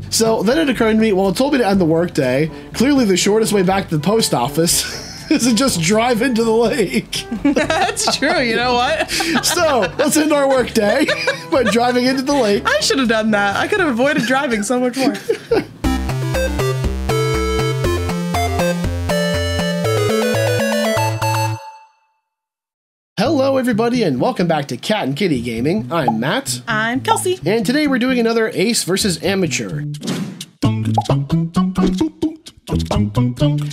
So then it occurred to me, well, it told me to end the workday. Clearly the shortest way back to the post office is to just drive into the lake. That's true, you know what? So let's end our workday by driving into the lake. I should have done that. I could have avoided driving so much more. Hello everybody and welcome back to Cat and Kitty Gaming. I'm Matt. I'm Kelsey. And today we're doing another Ace versus Amateur.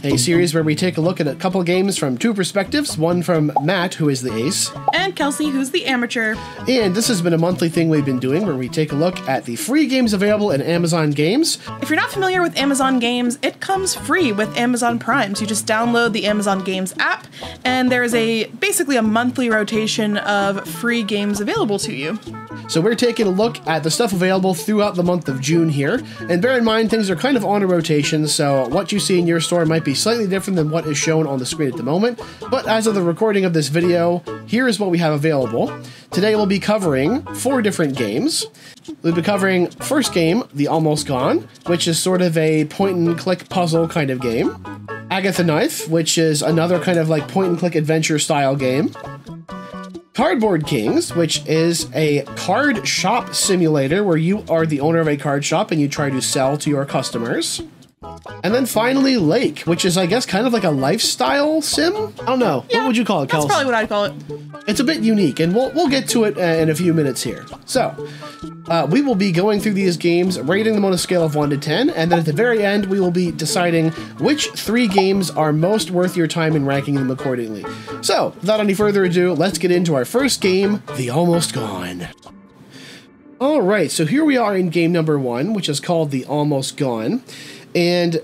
A series where we take a look at a couple games from two perspectives, one from Matt, who is the ace, and Kelsey, who's the amateur. And this has been a monthly thing we've been doing where we take a look at the free games available in Amazon Games. If you're not familiar with Amazon Games, it comes free with Amazon Prime. So you just download the Amazon Games app, and there is basically a monthly rotation of free games available to you. So we're taking a look at the stuff available throughout the month of June here. And bear in mind, things are kind of on a rotation, so what you see in your store might be slightly different than what is shown on the screen at the moment. But as of the recording of this video, here is what we have available. Today we'll be covering 4 different games. We'll be covering first game, The Almost Gone, which is sort of a point-and-click puzzle kind of game. Agatha Knife, which is another kind of like point-and-click adventure style game. Cardboard Kings, which is a card shop simulator where you are the owner of a card shop and you try to sell to your customers. And then finally Lake, which is, I guess, kind of like a lifestyle sim? I don't know. Yeah, what would you call it, Kelsey? That's probably what I'd call it. It's a bit unique, and we'll get to it in a few minutes here. So, we will be going through these games, rating them on a scale of 1 to 10, and then at the very end, we will be deciding which 3 games are most worth your time and ranking them accordingly. So, without any further ado, let's get into our first game, The Almost Gone. Alright, so here we are in game number 1, which is called The Almost Gone. And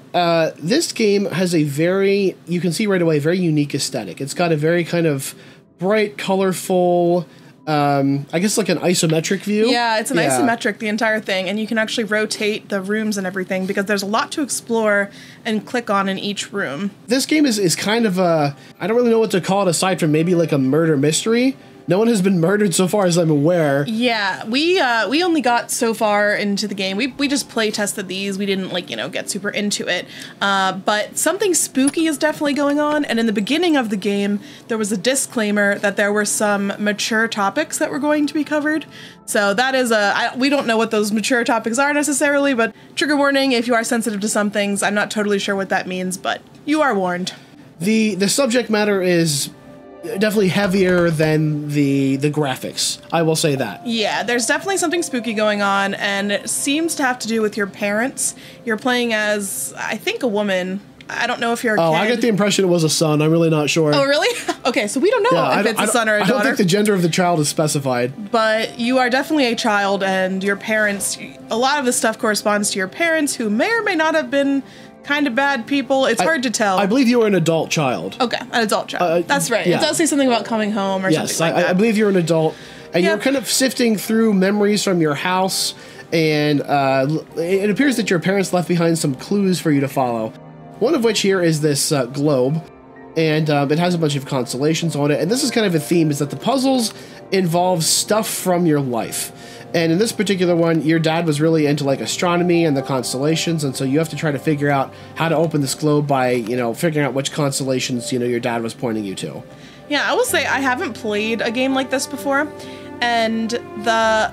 this game has a very, you can see right away, very unique aesthetic. It's got a very kind of bright, colorful, I guess like an isometric view. Yeah, it's an isometric, the entire thing, and you can actually rotate the rooms and everything because there's a lot to explore and click on in each room. This game is kind of a, I don't really know what to call it aside from maybe like a murder mystery. No one has been murdered so far as I'm aware. Yeah, we only got so far into the game. We just play tested these. We didn't get super into it. But something spooky is definitely going on. And in the beginning of the game, there was a disclaimer that there were some mature topics that were going to be covered. So that is we don't know what those mature topics are necessarily, but trigger warning if you are sensitive to some things. I'm not totally sure what that means, but you are warned. The subject matter is definitely heavier than the graphics. I will say that. Yeah, there's definitely something spooky going on, and it seems to have to do with your parents. You're playing as, I think, a woman. I don't know if you're a kid. I get the impression it was a son. I'm really not sure. Oh, really? Okay, so we don't know if it's a son or a daughter. I don't think the gender of the child is specified. But you are definitely a child, and your parents, a lot of the stuff corresponds to your parents, who may or may not have been kind of bad people. It's hard to tell. I believe you were an adult child. Okay, an adult child. That's right. Yeah. It does say something about coming home or something like that. I believe you're an adult. And you're kind of sifting through memories from your house, and it appears that your parents left behind some clues for you to follow. One of which here is this globe, and it has a bunch of constellations on it. And this is kind of a theme, is that the puzzles involve stuff from your life. And in this particular one, your dad was really into like astronomy and the constellations, and so you have to try to figure out how to open this globe by, figuring out which constellations, your dad was pointing you to. Yeah, I will say I haven't played a game like this before, and the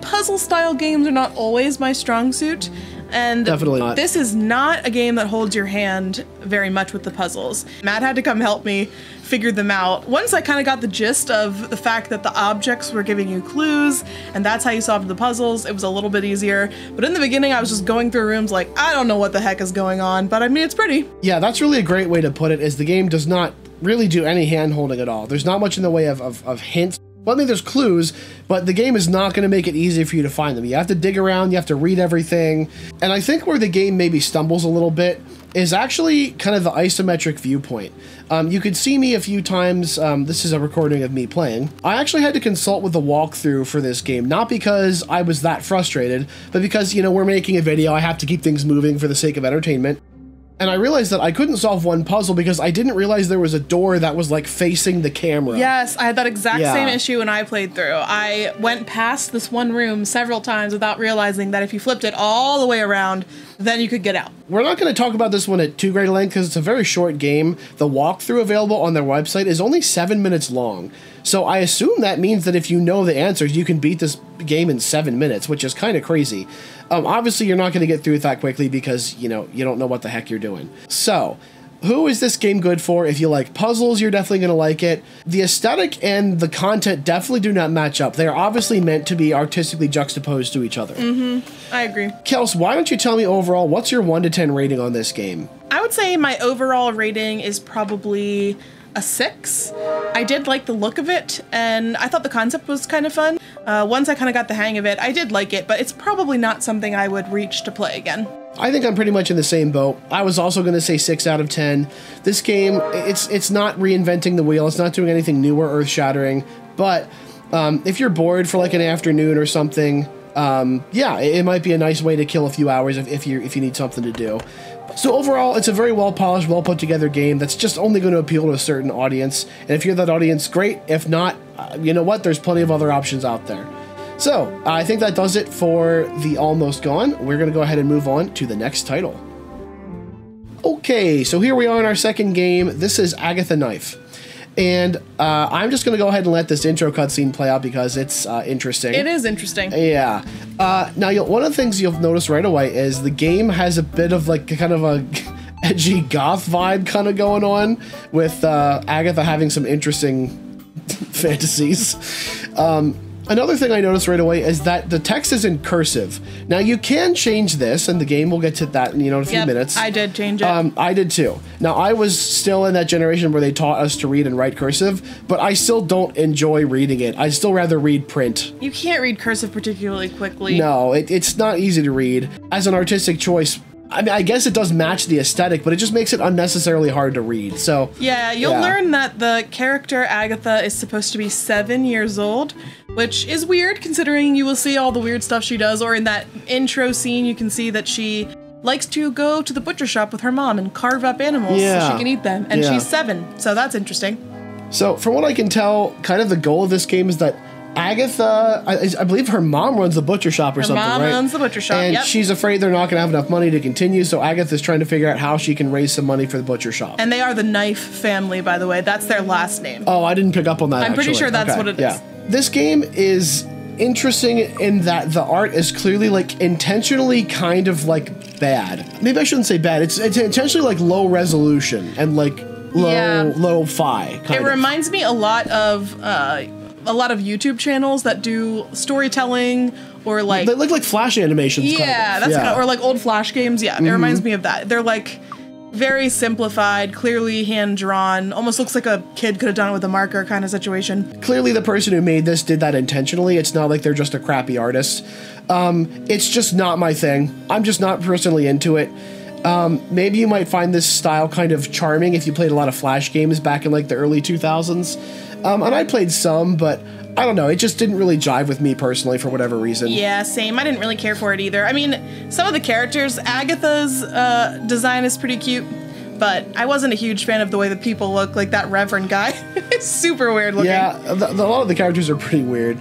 puzzle-style games are not always my strong suit. And definitely not. This is not a game that holds your hand very much with the puzzles. Matt had to come help me figure them out. Once I kind of got the gist of the fact that the objects were giving you clues, and that's how you solved the puzzles, it was a little bit easier. But in the beginning, I was just going through rooms like, I don't know what the heck is going on, but I mean, it's pretty. Yeah, that's really a great way to put it, is the game does not really do any hand-holding at all. There's not much in the way of hints. Well, I mean, there's clues, but the game is not going to make it easy for you to find them. You have to dig around, you have to read everything. And I think where the game maybe stumbles a little bit is actually kind of the isometric viewpoint. You could see me a few times. This is a recording of me playing. I actually had to consult with the walkthrough for this game, not because I was that frustrated, but because, we're making a video, I have to keep things moving for the sake of entertainment. and I realized that I couldn't solve one puzzle because I didn't realize there was a door that was like facing the camera. Yes, I had that exact same issue when I played through. I went past this one room several times without realizing that if you flipped it all the way around, then you could get out. We're not going to talk about this one at too great a length because it's a very short game. The walkthrough available on their website is only 7 minutes long. So I assume that means that if you know the answers, you can beat this game in 7 minutes, which is kind of crazy. Obviously, you're not going to get through it that quickly because, you know, you don't know what the heck you're doing. So, who is this game good for? If you like puzzles, you're definitely going to like it. The aesthetic and the content definitely do not match up. They are obviously meant to be artistically juxtaposed to each other. I agree. Kels, why don't you tell me overall, what's your 1 to 10 rating on this game? I would say my overall rating is probably a 6. I did like the look of it, and I thought the concept was kind of fun. Once I kind of got the hang of it, I did like it, but it's probably not something I would reach to play again. I think I'm pretty much in the same boat. I was also going to say 6 out of 10. This game, it's not reinventing the wheel. It's not doing anything new or earth-shattering. But if you're bored for like an afternoon or something, yeah, it might be a nice way to kill a few hours if you need something to do. So overall, it's a very well-polished, well-put-together game that's just only going to appeal to a certain audience. And if you're that audience, great. If not, you know what? There's plenty of other options out there. So, I think that does it for the Almost Gone. We're going to go ahead and move on to the next title. Okay, so here we are in our second game. This is Agatha Knife. And I'm just going to go ahead and let this intro cutscene play out because it's interesting. It is interesting. Yeah. Now, one of the things you'll notice right away is the game has a bit of like kind of a edgy goth vibe kind of going on with Agatha having some interesting fantasies. Another thing I noticed right away is that the text is in cursive. Now, you can change this, and the game will get to that in a few minutes. I did change it. I did too. Now, I was still in that generation where they taught us to read and write cursive, but I still don't enjoy reading it. I'd still rather read print. You can't read cursive particularly quickly. No, it's not easy to read. As an artistic choice, I mean, I guess it does match the aesthetic, but it just makes it unnecessarily hard to read. So yeah, you'll learn that the character Agatha is supposed to be 7 years old, which is weird considering you will see all the weird stuff she does, or in that intro scene you can see that she likes to go to the butcher shop with her mom and carve up animals so she can eat them, and she's 7, so that's interesting. So from what I can tell, kind of the goal of this game is that Agatha, I believe her mom runs the butcher shop or something, right? Her mom runs the butcher shop, and she's afraid they're not going to have enough money to continue, so Agatha's trying to figure out how she can raise some money for the butcher shop. And they are the Knife family, by the way. That's their last name. Oh, I didn't pick up on that, I'm pretty sure that's what it is. This game is interesting in that the art is clearly, like, intentionally kind of, like, bad. Maybe I shouldn't say bad. It's intentionally, like, low resolution and, like, low-fi, It reminds me a lot of YouTube channels that do storytelling or like they look like Flash animations. Yeah, that's kind of, or like old Flash games. Yeah, it reminds me of that. They're like very simplified, clearly hand drawn. Almost looks like a kid could have done it with a marker kind of situation. Clearly, the person who made this did that intentionally. It's not like they're just a crappy artist. It's just not my thing. I'm just not personally into it. Maybe you might find this style kind of charming if you played a lot of Flash games back in like the early 2000s. And I played some, but I don't know, it just didn't really jive with me personally for whatever reason. Yeah, same. I didn't really care for it either. I mean, some of the characters, Agatha's design is pretty cute, but I wasn't a huge fan of the way the people look, like that Reverend guy. It's super weird looking. Yeah, a lot of the characters are pretty weird.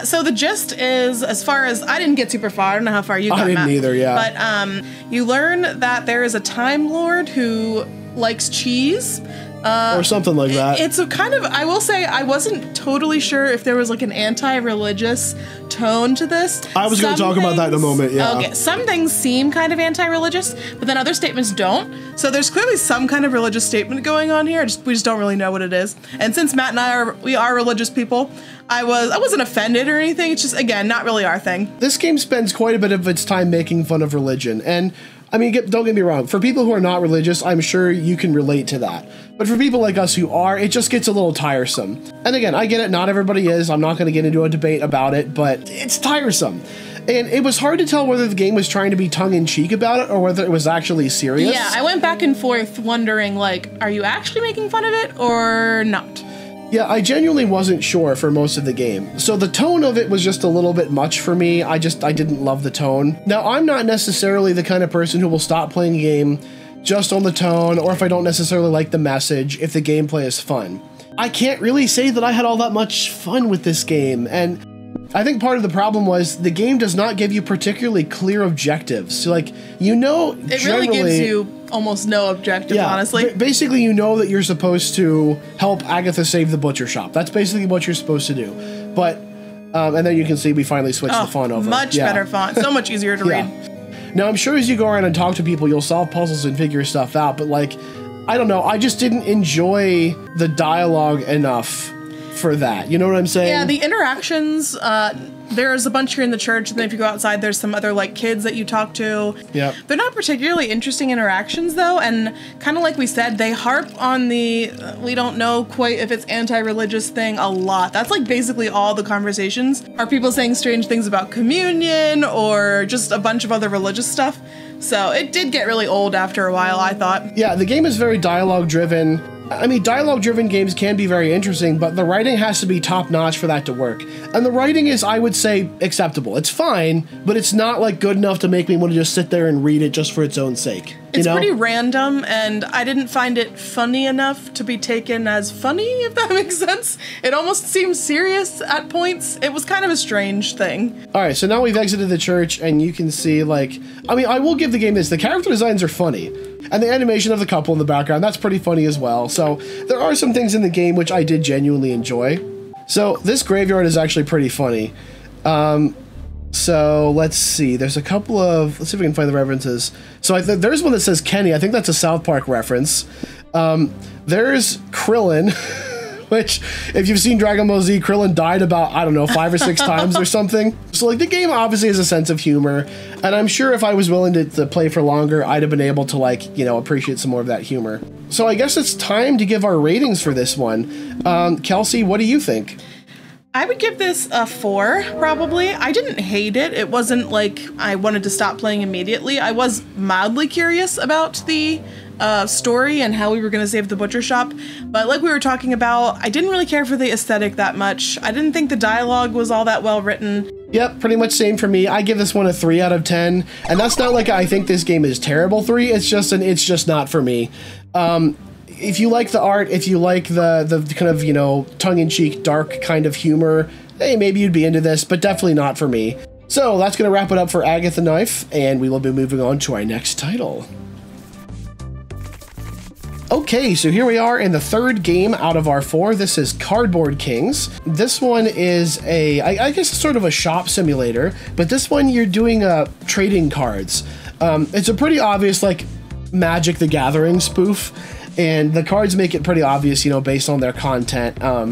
So the gist is, as far as, I didn't get super far, I don't know how far you got, Matt. I didn't either, yeah. But you learn that there is a Time Lord who likes cheese. Or something like that. It's a kind of, I will say, I wasn't totally sure if there was like an anti-religious tone to this. I was going to talk about that in a moment, yeah. Okay, some things seem kind of anti-religious, but then other statements don't. So there's clearly some kind of religious statement going on here. We just don't really know what it is. And since Matt and I we are religious people, I wasn't offended or anything. It's just, again, not really our thing. This game spends quite a bit of its time making fun of religion, and I mean, don't get me wrong, for people who are not religious, I'm sure you can relate to that. But for people like us who are, it just gets a little tiresome. And again, I get it, not everybody is, I'm not going to get into a debate about it, but it's tiresome. And it was hard to tell whether the game was trying to be tongue-in-cheek about it or whether it was actually serious. Yeah, I went back and forth wondering, like, are you actually making fun of it or not? Yeah, I genuinely wasn't sure for most of the game. So the tone of it was just a little bit much for me. I didn't love the tone. Now, I'm not necessarily the kind of person who will stop playing a game just on the tone, or if I don't necessarily like the message, if the gameplay is fun. I can't really say that I had all that much fun with this game, and I think part of the problem was the game does not give you particularly clear objectives. So, like, you know, it really gives you almost no objective, honestly. Basically, you know that you're supposed to help Agatha save the butcher shop. That's basically what you're supposed to do. But, and then you can see we finally switched the font over. Much better font. So much easier to read. Now, I'm sure as you go around and talk to people, you'll solve puzzles and figure stuff out. But, like, I don't know. I just didn't enjoy the dialogue enough for that. You know what I'm saying? Yeah, the interactions, there's a bunch here in the church, and then if you go outside, there's some other, like, kids that you talk to. Yep. They're not particularly interesting interactions, though, and kind of like we said, they harp on the, we don't know quite if it's anti-religious thing a lot. That's, like, basically all the conversations are people saying strange things about communion or just a bunch of other religious stuff. So it did get really old after a while, I thought. Yeah, the game is very dialogue-driven. I mean, dialogue-driven games can be very interesting, but the writing has to be top-notch for that to work. And the writing is, I would say, acceptable. It's fine, but it's not, like, good enough to make me want to just sit there and read it just for its own sake. It's pretty random, and I didn't find it funny enough to be taken as funny, if that makes sense. It almost seemed serious at points. It was kind of a strange thing. All right, so now we've exited the church, and you can see, like, I mean, I will give the game this. The character designs are funny. And the animation of the couple in the background, that's pretty funny as well. So there are some things in the game which I did genuinely enjoy. So this graveyard is actually pretty funny. So let's see. There's a couple of... Let's see if we can find the references. So there's one that says Kenny. I think that's a South Park reference. There's Krillin, which, if you've seen Dragon Ball Z, Krillin died about, I don't know, 5 or 6 times or something. So, like, the game obviously has a sense of humor, and I'm sure if I was willing to play for longer, I'd have been able to, like, you know, appreciate some more of that humor. So I guess it's time to give our ratings for this one. Kelsey, what do you think? I would give this a 4, probably. I didn't hate it. It wasn't like I wanted to stop playing immediately. I was mildly curious about the story and how we were going to save the butcher shop. But like we were talking about, I didn't really care for the aesthetic that much. I didn't think the dialogue was all that well written. Yep, pretty much same for me. I give this one a 3 out of 10. And that's not like I think this game is terrible 3. It's just not for me. If you like the art, if you like the kind of, you know, tongue-in-cheek, dark kind of humor, hey, maybe you'd be into this, but definitely not for me. So that's going to wrap it up for Agatha Knife, and we will be moving on to our next title. Okay, so here we are in the third game out of our 4. This is Cardboard Kings. This one is I guess sort of a shop simulator, but this one you're doing trading cards. It's a pretty obvious, like, Magic the Gathering spoof, and the cards make it pretty obvious, you know, based on their content. I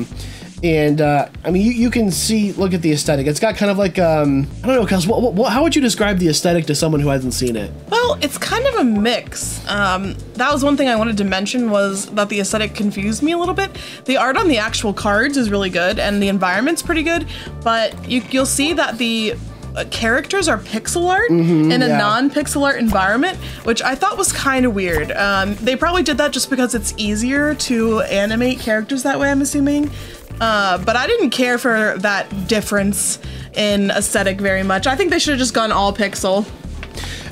mean, you can see, look at the aesthetic. It's got kind of like, I don't know, Kels, how would you describe the aesthetic to someone who hasn't seen it? Well, it's kind of a mix. That was one thing I wanted to mention, was that the aesthetic confused me a little bit. The art on the actual cards is really good, and the environment's pretty good, but you'll see that the characters are pixel art in a non-pixel art environment, which I thought was kind of weird. They probably did that just because it's easier to animate characters that way, I'm assuming. But I didn't care for that difference in aesthetic very much. I think they should have just gone all pixel.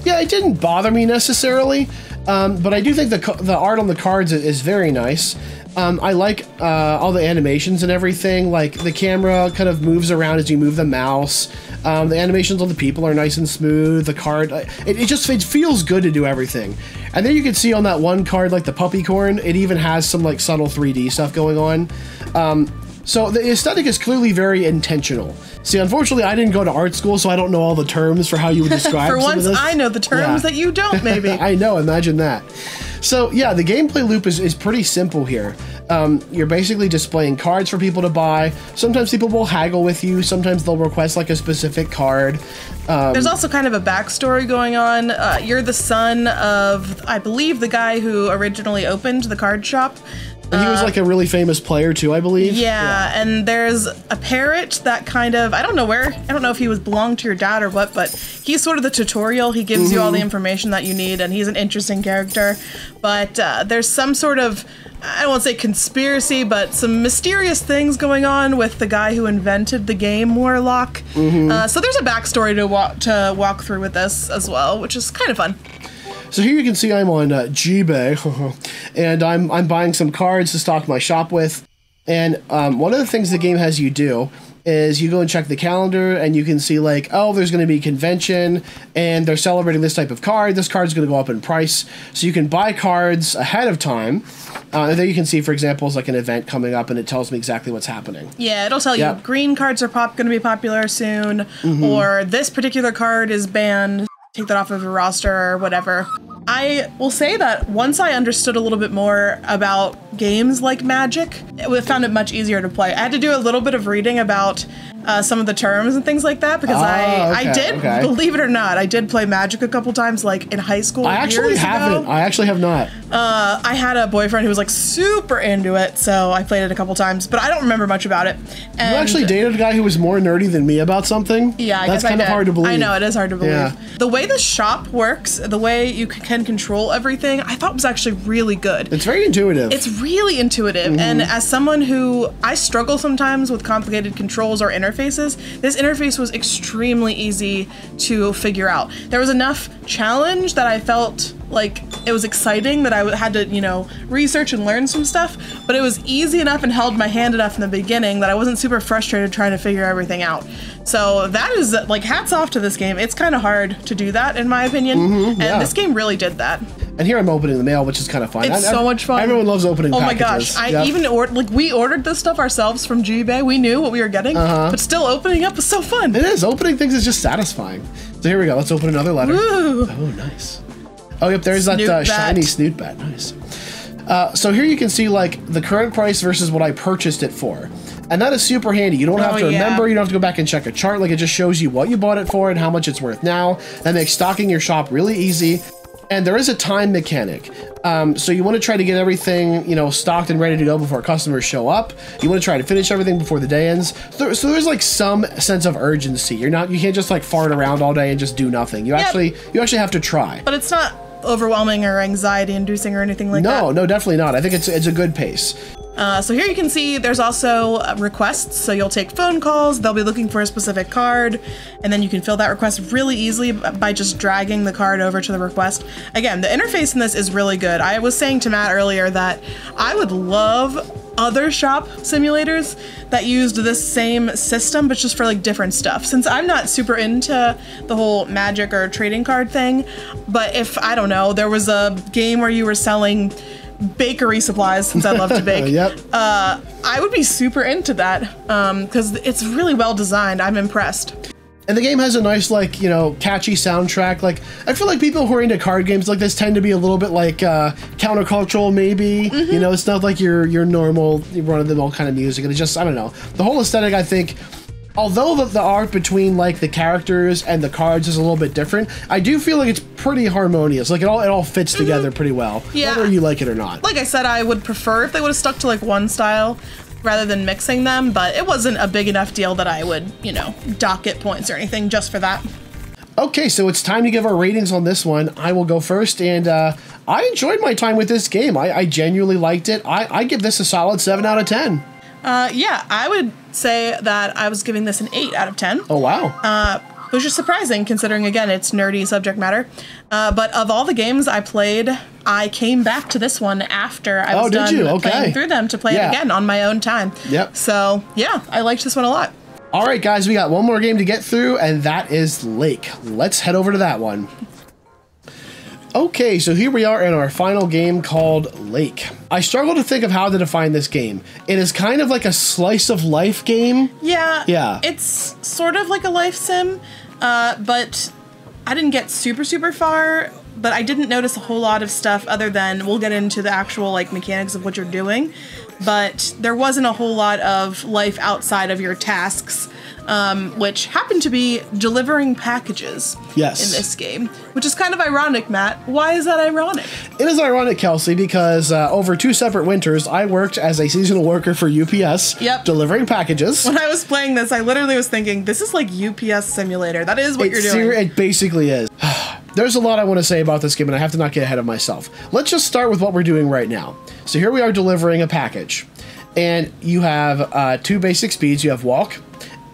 Yeah, it didn't bother me necessarily, but I do think the art on the cards is very nice. I like all the animations and everything. Like, the camera kind of moves around as you move the mouse. The animations on the people are nice and smooth. The card, it feels good to do everything. And then you can see on that one card, like the puppy corn, it even has some, like, subtle 3D stuff going on. So the aesthetic is clearly very intentional. See, unfortunately, I didn't go to art school, so I don't know all the terms for how you would describe For once, I know the terms that you don't, maybe. I know, imagine that. So yeah, the gameplay loop is pretty simple here. You're basically displaying cards for people to buy. Sometimes people will haggle with you. Sometimes they'll request, like, a specific card. There's also kind of a backstory going on. You're the son of, I believe, the guy who originally opened the card shop. And he was, like, a really famous player too, I believe. Yeah, and there's a parrot that kind of, I don't know if he belonged to your dad or what, but he's sort of the tutorial. He gives you all the information that you need, and he's an interesting character. But there's some sort of, I won't say conspiracy, but some mysterious things going on with the guy who invented the game, Warlock. So there's a backstory to walk through with this as well, which is kind of fun. So here you can see I'm on G-Bay, and I'm buying some cards to stock my shop with. And one of the things the game has you do is you go and check the calendar, and you can see like, oh, there's going to be a convention, and they're celebrating this type of card. This card's going to go up in price. So you can buy cards ahead of time. And there you can see, for example, it's like an event coming up, and it tells me exactly what's happening. Yeah, it'll tell you green cards are going to be popular soon, or this particular card is banned. Take that off of your roster or whatever. I will say that once I understood a little bit more about games like Magic, I found it much easier to play. I had to do a little bit of reading about some of the terms and things like that, because I did, believe it or not, I did play Magic a couple times, like in high school. I actually haven't. I actually have not. I had a boyfriend who was like super into it, so I played it a couple times, but I don't remember much about it. And you actually dated a guy who was more nerdy than me about something? Yeah, I That's guess kind of hard to believe. I know, it is hard to believe. Yeah. The way the shop works, the way you can control everything, I thought was actually really good. It's very intuitive. It's really intuitive, and as someone who, I struggle sometimes with complicated controls or interfaces, this interface was extremely easy to figure out. There was enough challenge that I felt like it was exciting, that I had to, you know, research and learn some stuff, but it was easy enough and held my hand enough in the beginning that I wasn't super frustrated trying to figure everything out. So that is, like, hats off to this game. It's kind of hard to do that, in my opinion, and this game really did that. And here I'm opening the mail, which is kind of fun. It's so much fun. Everyone loves opening packages. Oh my gosh, I even we ordered this stuff ourselves from G-Bay. We knew what we were getting, but still opening up was so fun. It is. Opening things is just satisfying. So here we go. Let's open another letter. Ooh. Oh, nice. Oh, yep, there's that shiny snoot bat. Nice. So here you can see, like, the current price versus what I purchased it for. And that is super handy. You don't have to remember. You don't have to go back and check a chart. Like, it just shows you what you bought it for and how much it's worth now. That makes stocking your shop really easy. And there is a time mechanic. So you want to try to get everything, you know, stocked and ready to go before customers show up. You want to try to finish everything before the day ends. So there's like some sense of urgency. You can't just like fart around all day and just do nothing. You actually have to try. But it's not overwhelming or anxiety inducing or anything like that. No, definitely not. I think it's a good pace. So here you can see there's also requests. So you'll take phone calls, they'll be looking for a specific card, and then you can fill that request really easily by just dragging the card over to the request. Again, the interface in this is really good. I was saying to Matt earlier that I would love other shop simulators that used this same system, but just for like different stuff. Since I'm not super into the whole Magic or trading card thing, but if, I don't know, there was a game where you were selling bakery supplies, since I love to bake, I would be super into that, because it's really well designed. I'm impressed. And the game has a nice, like, you know, catchy soundtrack. Like, I feel like people who are into card games like this tend to be a little bit like countercultural, maybe. You know, it's not like your normal run-of-the-mill kind of music. And it's just, I don't know. The whole aesthetic, I think, although the art between like the characters and the cards is a little bit different, I do feel like it's pretty harmonious. Like it all fits together pretty well, whether you like it or not. Like I said, I would prefer if they would have stuck to like one style rather than mixing them, but it wasn't a big enough deal that I would, you know, dock it points or anything just for that. Okay, so it's time to give our ratings on this one. I will go first, and I enjoyed my time with this game. I genuinely liked it. I give this a solid 7 out of 10. Yeah, I would say that I was giving this an 8 out of 10. Oh, wow. Which is surprising considering, again, it's nerdy subject matter. But of all the games I played, I came back to this one after I was done playing through them to play it again on my own time. Yep. So, yeah, I liked this one a lot. All right, guys, we got one more game to get through, and that is Lake. Let's head over to that one. Okay, so here we are in our final game called Lake. I struggle to think of how to define this game. It is kind of like a slice of life game. Yeah. It's sort of like a life sim, but I didn't get super far, but I didn't notice a whole lot of stuff other than we'll get into the actual like mechanics of what you're doing, but there wasn't a whole lot of life outside of your tasks. Which happened to be delivering packages in this game, which is kind of ironic, Matt. Why is that ironic? It is ironic, Kelsey, because over 2 separate winters, I worked as a seasonal worker for UPS, delivering packages. When I was playing this, I literally was thinking, this is like UPS Simulator. That is what you're doing. It basically is. There's a lot I want to say about this game, and I have to not get ahead of myself. Let's just start with what we're doing right now. So here we are delivering a package, and you have 2 basic speeds. You have walk,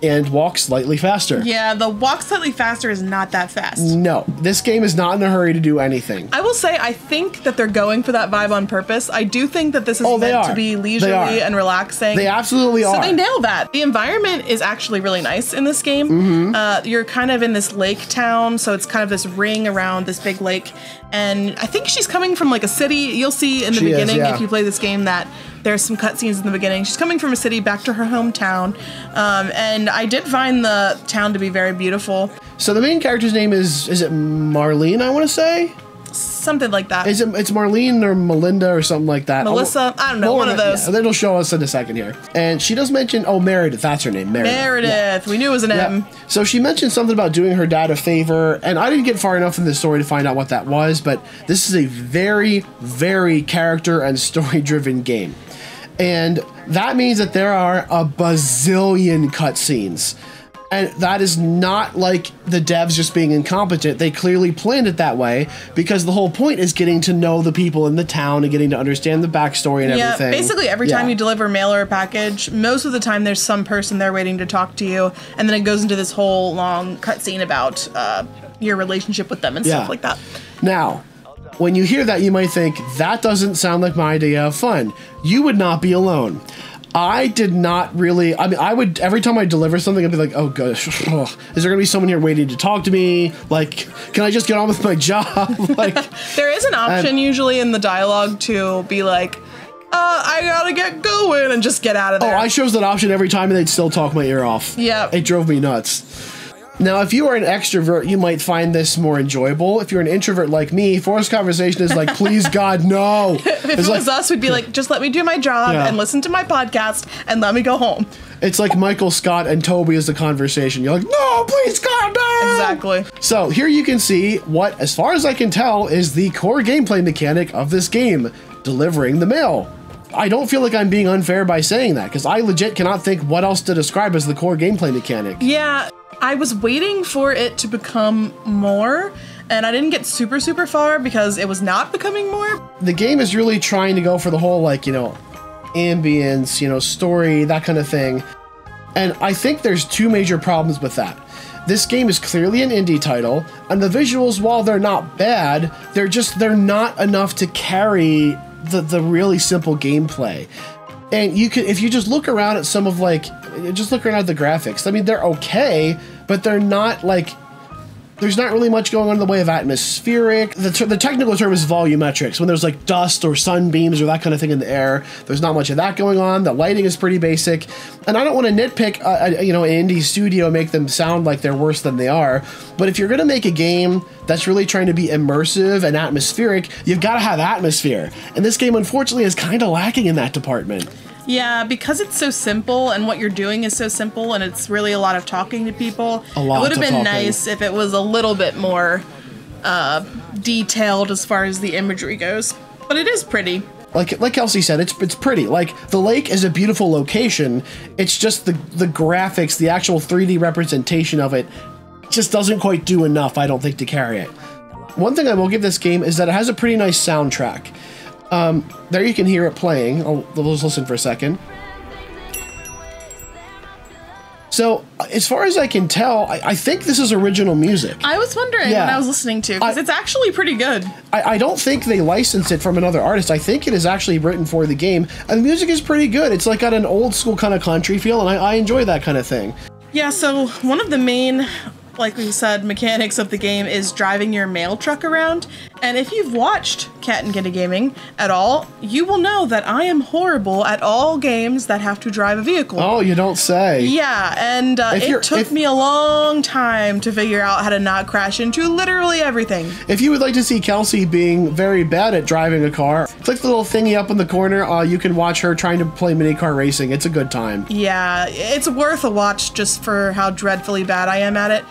and walk slightly faster. Yeah, the walk slightly faster is not that fast. No, this game is not in a hurry to do anything. I will say, I think that they're going for that vibe on purpose. I do think that this is meant to be leisurely and relaxing. They absolutely are. So they nail that. The environment is actually really nice in this game. Mm-hmm. You're kind of in this lake town, so it's kind of this ring around this big lake. And I think she's coming from like a city. You'll see in the beginning, if you play this game, that there's some cutscenes in the beginning. She's coming from a city back to her hometown. And I did find the town to be very beautiful. So the main character's name is it Marlene, I want to say? Something like that. It's Marlene or Melinda or something like that. Melissa? I don't know, one of those. Yeah, it'll show us in a second here. And she does mention, Meredith, that's her name, Meredith. Meredith, we knew it was an M. So she mentioned something about doing her dad a favor, and I didn't get far enough in the story to find out what that was, but this is a very, very character and story-driven game. And that means that there are a bazillion cutscenes. And that is not like the devs just being incompetent. They clearly planned it that way because the whole point is getting to know the people in the town and getting to understand the backstory and everything. Basically every time you deliver mail or a package, most of the time there's some person there waiting to talk to you, and then it goes into this whole long cutscene about your relationship with them and stuff like that. Now, when you hear that, you might think, that doesn't sound like my idea of fun. You would not be alone. I did not really, I would, every time I deliver something, I'd be like, oh gosh, is there going to be someone here waiting to talk to me? Like, can I just get on with my job? Like, there is an option usually in the dialogue to be like, I gotta get going and just get out of there. Oh, I chose that option every time and they'd still talk my ear off. Yeah. It drove me nuts. Now, if you are an extrovert, you might find this more enjoyable. If you're an introvert like me, forced conversation is like, please, God, no. If it was us, we'd be like, just let me do my job and listen to my podcast and let me go home. It's like Michael Scott and Toby is the conversation. You're like, no, please, God, no. Exactly. So here you can see what, as far as I can tell, is the core gameplay mechanic of this game, delivering the mail. I don't feel like I'm being unfair by saying that, because I legit cannot think what else to describe as the core gameplay mechanic. Yeah. I was waiting for it to become more, and I didn't get super, super far because it was not becoming more. The game is really trying to go for the whole, like, ambience, story, that kind of thing. And I think there's two major problems with that. This game is clearly an indie title, and the visuals, while they're not bad, they're not enough to carry the really simple gameplay. And you could, if you just look around at some of just look around at the graphics. I mean, they're okay, but they're not there's not really much going on in the way of atmospheric. The technical term is volumetrics. When there's like dust or sunbeams or that kind of thing in the air, there's not much of that going on. The lighting is pretty basic. And I don't want to nitpick, an indie studio and make them sound like they're worse than they are. But if you're going to make a game that's really trying to be immersive and atmospheric, you've got to have atmosphere. And this game, unfortunately, is kind of lacking in that department. Yeah, because it's so simple and what you're doing is so simple and it's really a lot of talking to people. It would have been nice if it was a little bit more detailed as far as the imagery goes. But it is pretty. Like Kelsey said, it's pretty. Like, the lake is a beautiful location. It's just the graphics, the actual 3D representation of it just doesn't quite do enough, I don't think, to carry it. One thing I will give this game is that it has a pretty nice soundtrack. There you can hear it playing. Let's listen for a second. So, as far as I can tell, I think this is original music. I was wondering when I was listening to, because it's actually pretty good. I don't think they licensed it from another artist. I think it is actually written for the game, and the music is pretty good. It's like got an old school kind of country feel, and I enjoy that kind of thing. Yeah, so one of the main, like we said, mechanics of the game is driving your mail truck around. And if you've watched Katt and Kitty Gaming at all, you will know that I am horrible at all games that have to drive a vehicle. Oh, you don't say. Yeah, and it took me a long time to figure out how to not crash into literally everything. If you would like to see Kelsey being very bad at driving a car, click the little thingy up in the corner. You can watch her trying to play mini car racing. It's a good time. Yeah, it's worth a watch just for how dreadfully bad I am at it.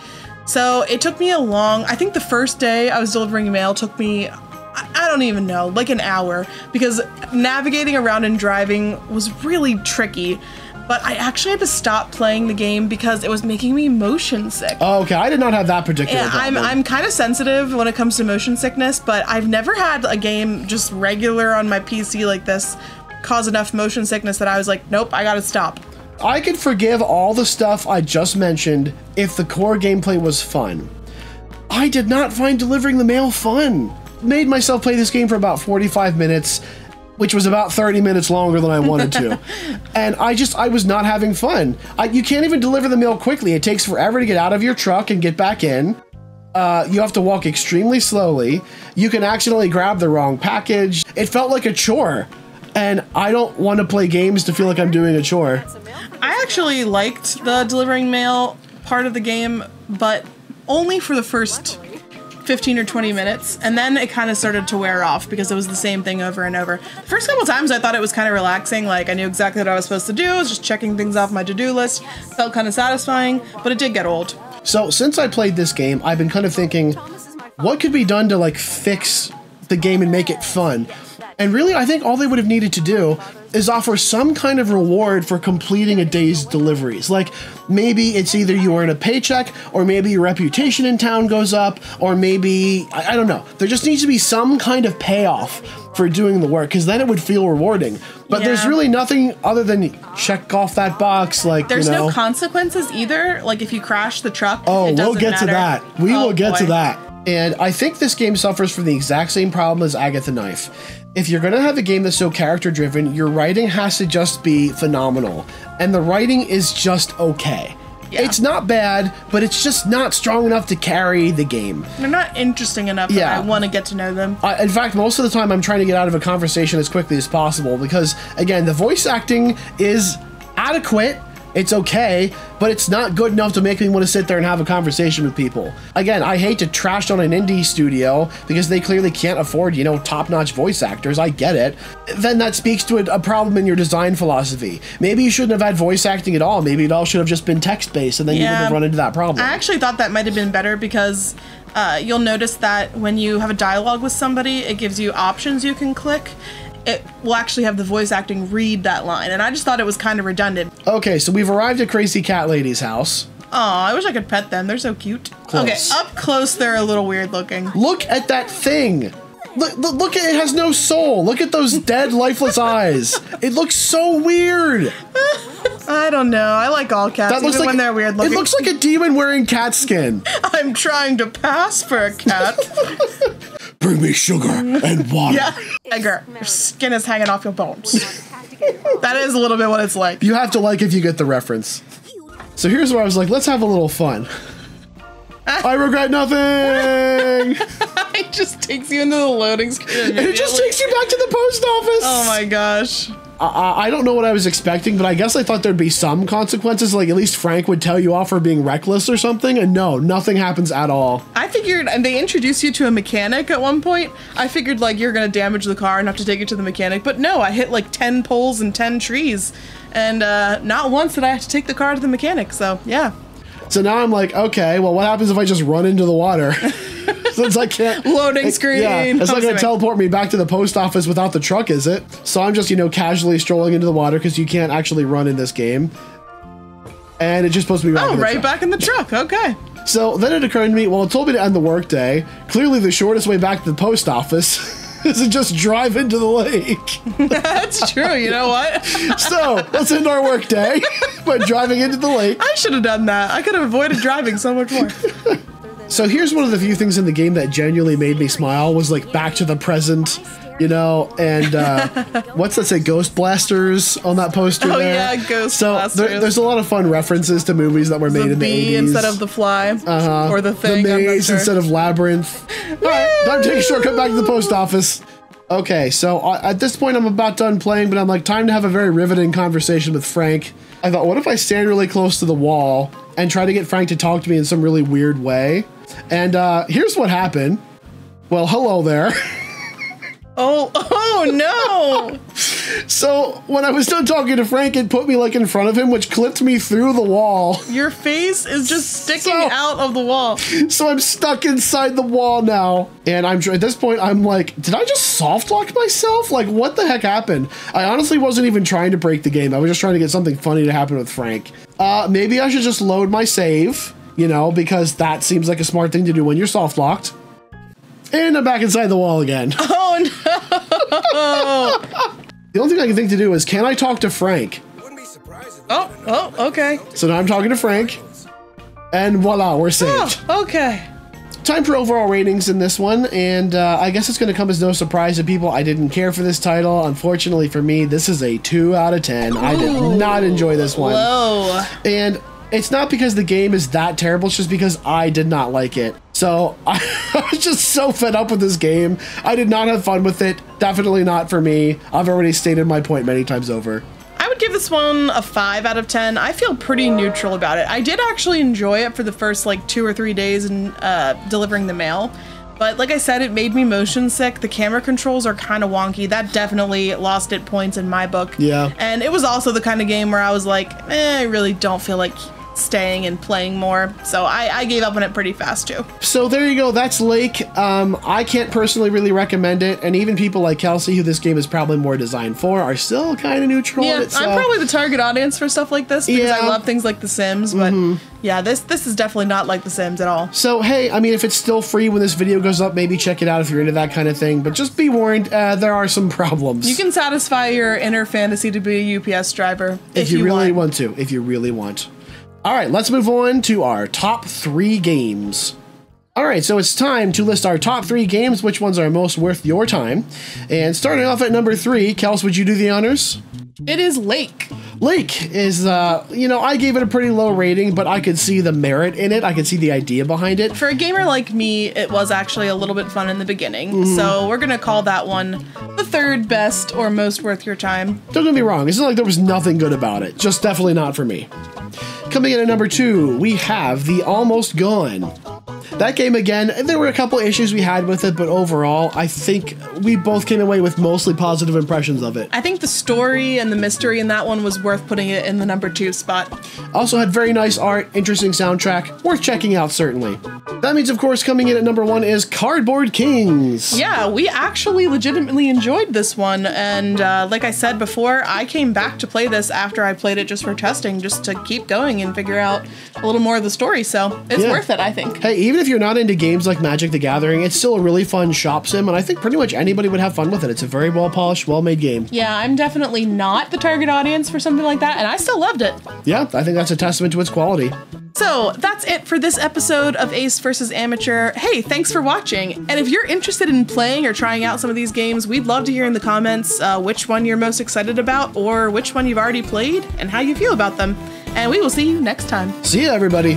So it took me I think the first day I was delivering mail took me, I don't even know, like an hour, because navigating around and driving was really tricky. But I actually had to stop playing the game because it was making me motion sick. Oh, okay. I did not have that particular problem. I'm kind of sensitive when it comes to motion sickness, but I've never had a game just regular on my PC like this cause enough motion sickness that I was like, nope, I gotta stop. I could forgive all the stuff I just mentioned if the core gameplay was fun. I did not find delivering the mail fun. Made myself play this game for about 45 minutes, which was about 30 minutes longer than I wanted to. And I was not having fun. You can't even deliver the mail quickly. It takes forever to get out of your truck and get back in. You have to walk extremely slowly. You can accidentally grab the wrong package. It felt like a chore. And I don't want to play games to feel like I'm doing a chore. I actually liked the delivering mail part of the game, but only for the first 15 or 20 minutes, and then it kind of started to wear off because it was the same thing over and over. The first couple times I thought it was kind of relaxing, like I knew exactly what I was supposed to do, I was just checking things off my to-do list, felt kind of satisfying, but it did get old. So since I played this game, I've been kind of thinking, what could be done to like fix the game and make it fun? And really, I think all they would have needed to do is offer some kind of reward for completing a day's deliveries. Like, maybe it's either you earn a paycheck, or maybe your reputation in town goes up, or maybe, I don't know. There just needs to be some kind of payoff for doing the work, because then it would feel rewarding. But there's really nothing other than check off that box, like, there's no consequences either. Like, if you crash the truck, oh, we'll get to that. We will get to that. And I think this game suffers from the exact same problem as Agatha Knife. If you're going to have a game that's so character-driven, your writing has to just be phenomenal. And the writing is just okay. Yeah. It's not bad, but it's just not strong enough to carry the game. They're not interesting enough that I want to get to know them. In fact, most of the time I'm trying to get out of a conversation as quickly as possible because, again, the voice acting is adequate. It's okay, but it's not good enough to make me want to sit there and have a conversation with people. Again, I hate to trash on an indie studio because they clearly can't afford, you know, top-notch voice actors. I get it. Then that speaks to a problem in your design philosophy. Maybe you shouldn't have had voice acting at all. Maybe it all should have just been text-based, and then you wouldn't have run into that problem. I actually thought that might have been better because you'll notice that when you have a dialogue with somebody, it gives you options you can click. It will actually have the voice acting read that line, and I just thought it was kind of redundant. Okay, so we've arrived at Crazy Cat Lady's house. Aw, I wish I could pet them. They're so cute. Close. Okay, up close, they're a little weird looking. Look at that thing. Look at it. Has no soul. Look at those dead, lifeless eyes. It looks so weird. I don't know. I like all cats, even when they're weird looking. It looks like a demon wearing cat skin. I'm trying to pass for a cat. Bring me sugar and water. Yeah. Edgar, your skin is hanging off your bones. That is a little bit what it's like. You have to like if you get the reference. So here's where I was like, let's have a little fun. I regret nothing. It just takes you into the loading screen. And it just takes you back to the post office. Oh my gosh. I don't know what I was expecting, but I guess I thought there'd be some consequences, like at least Frank would tell you off for being reckless or something, and no, nothing happens at all. I figured, and they introduced you to a mechanic at one point, I figured like you're gonna damage the car and have to take it to the mechanic, but no, I hit like 10 poles and 10 trees, and not once did I have to take the car to the mechanic, so yeah. So now I'm like, okay, well what happens if I just run into the water? Since I can't loading screen. Yeah, it's not going to teleport me back to the post office without the truck, is it? So I'm just, you know, casually strolling into the water because you can't actually run in this game. And it's just supposed to be back in the truck. Back in the truck. Okay. So then it occurred to me, well, it told me to end the workday. Clearly the shortest way back to the post office is to just drive into the lake. That's true. You know what? So let's end our workday by driving into the lake. I should have done that. I could have avoided driving so much more. So here's one of the few things in the game that genuinely made me smile was like Back to the Present, you know, and what's that say, Ghost Blasters on that poster there? Oh yeah, Ghost Blasters. So there's a lot of fun references to movies that were made in the 80s. The bee instead of the fly, or the thing. The maze instead of labyrinth. All right, time to take a shortcut back to the post office. Okay, so at this point I'm about done playing, but I'm like, time to have a very riveting conversation with Frank. I thought, what if I stand really close to the wall and try to get Frank to talk to me in some really weird way? And here's what happened. Well, hello there. Oh no! So when I was done talking to Frank, it put me like in front of him, which clipped me through the wall. Your face is just sticking out of the wall. So I'm stuck inside the wall now. And at this point, I'm like, did I just soft lock myself? Like, what the heck happened? I honestly wasn't even trying to break the game. I was just trying to get something funny to happen with Frank. Maybe I should just load my save, you know, because that seems like a smart thing to do when you're soft locked. And I'm back inside the wall again. Oh no! The only thing I can think to do is, can I talk to Frank? Oh, okay. So now I'm talking to Frank. And voila, we're saved. Oh, okay. Time for overall ratings in this one, and I guess it's going to come as no surprise to people. I didn't care for this title. Unfortunately for me, this is a 2 out of 10. I did not enjoy this one. Whoa. And it's not because the game is that terrible, it's just because I did not like it. So I was just so fed up with this game. I did not have fun with it. Definitely not for me. I've already stated my point many times over. I would give this one a 5 out of 10. I feel pretty neutral about it. I did actually enjoy it for the first like 2 or 3 days in delivering the mail. But like I said, it made me motion sick. The camera controls are kind of wonky. That definitely lost it points in my book. Yeah. And it was also the kind of game where I was like, I really don't feel like staying and playing more. So I gave up on it pretty fast too. So there you go. That's Lake. I can't personally really recommend it. And even people like Kelsey, who this game is probably more designed for, are still kind of neutral. Yeah, on it, so. I'm probably the target audience for stuff like this because I love things like The Sims. But yeah, this is definitely not like The Sims at all. So, hey, I mean, if it's still free when this video goes up, maybe check it out if you're into that kind of thing. But just be warned, there are some problems. You can satisfy your inner fantasy to be a UPS driver if you really want to. If you really want. All right, let's move on to our top 3 games. All right, so it's time to list our top 3 games, which ones are most worth your time. And starting off at number 3, Kels, would you do the honors? It is Lake. Lake is, I gave it a pretty low rating, but I could see the merit in it. I could see the idea behind it. For a gamer like me, it was actually a little bit fun in the beginning. So we're going to call that one the 3rd best or most worth your time. Don't get me wrong. It's not like there was nothing good about it. Just definitely not for me. Coming in at number 2, we have The Almost Gone. That game, again, there were a couple issues we had with it, but overall, I think we both came away with mostly positive impressions of it. I think the story and the mystery in that one was worth putting it in the number 2 spot. Also had very nice art, interesting soundtrack, worth checking out, certainly. That means, of course, coming in at number 1 is Cardboard Kings. Yeah, we actually legitimately enjoyed this one, and like I said before, I came back to play this after I played it just for testing, just to keep going and figure out a little more of the story, so it's worth it, I think. Hey, even if you're not into games like Magic the Gathering, it's still a really fun shop sim, and I think pretty much anybody would have fun with it. It's a very well-polished, well-made game. Yeah, I'm definitely not the target audience for something like that, and I still loved it. Yeah, I think that's a testament to its quality. So that's it for this episode of Ace vs. Amateur. Hey, thanks for watching. And if you're interested in playing or trying out some of these games, we'd love to hear in the comments which one you're most excited about or which one you've already played and how you feel about them. And we will see you next time. See ya, everybody.